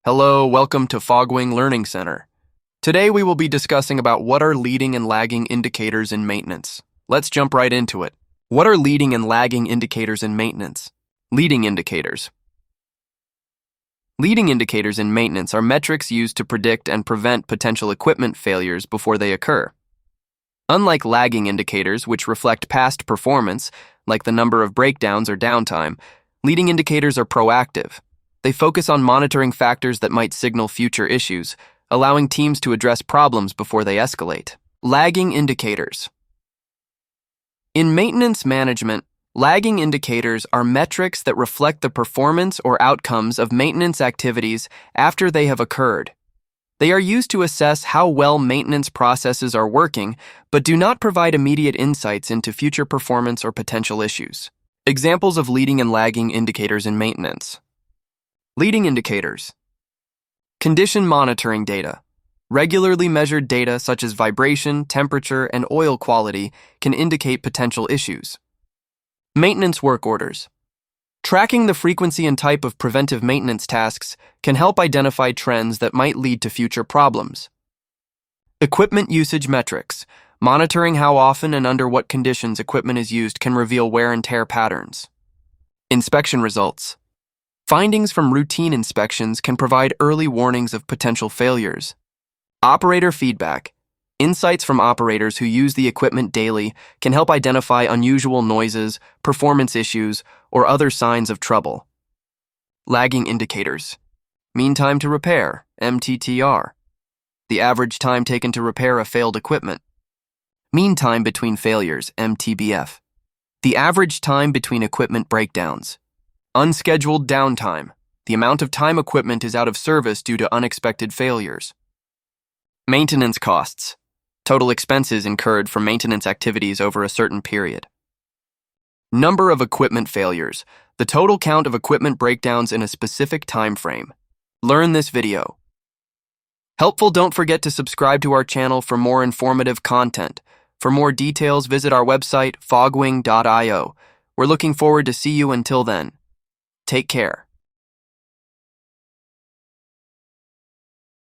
Hello, welcome to Fogwing Learning Center. Today we will be discussing about what are leading and lagging indicators in maintenance. Let's jump right into it. What are leading and lagging indicators in maintenance? Leading indicators. Leading indicators in maintenance are metrics used to predict and prevent potential equipment failures before they occur. Unlike lagging indicators, which reflect past performance, like the number of breakdowns or downtime, leading indicators are proactive. They focus on monitoring factors that might signal future issues, allowing teams to address problems before they escalate. Lagging indicators. In maintenance management, lagging indicators are metrics that reflect the performance or outcomes of maintenance activities after they have occurred. They are used to assess how well maintenance processes are working, but do not provide immediate insights into future performance or potential issues. Examples of leading and lagging indicators in maintenance. Leading indicators. Condition monitoring data. Regularly measured data such as vibration, temperature, and oil quality can indicate potential issues. Maintenance work orders. Tracking the frequency and type of preventive maintenance tasks can help identify trends that might lead to future problems. Equipment usage metrics. Monitoring how often and under what conditions equipment is used can reveal wear and tear patterns. Inspection results. Findings from routine inspections can provide early warnings of potential failures. Operator feedback. Insights from operators who use the equipment daily can help identify unusual noises, performance issues, or other signs of trouble. Lagging indicators. Mean time to repair, MTTR. The average time taken to repair a failed equipment. Mean time between failures, MTBF. The average time between equipment breakdowns. Unscheduled downtime. The amount of time equipment is out of service due to unexpected failures. Maintenance costs. Total expenses incurred from maintenance activities over a certain period. Number of equipment failures. The total count of equipment breakdowns in a specific time frame. Learn this video. Helpful, don't forget to subscribe to our channel for more informative content. For more details, visit our website, fogwing.io. We're looking forward to see you until then. Take care.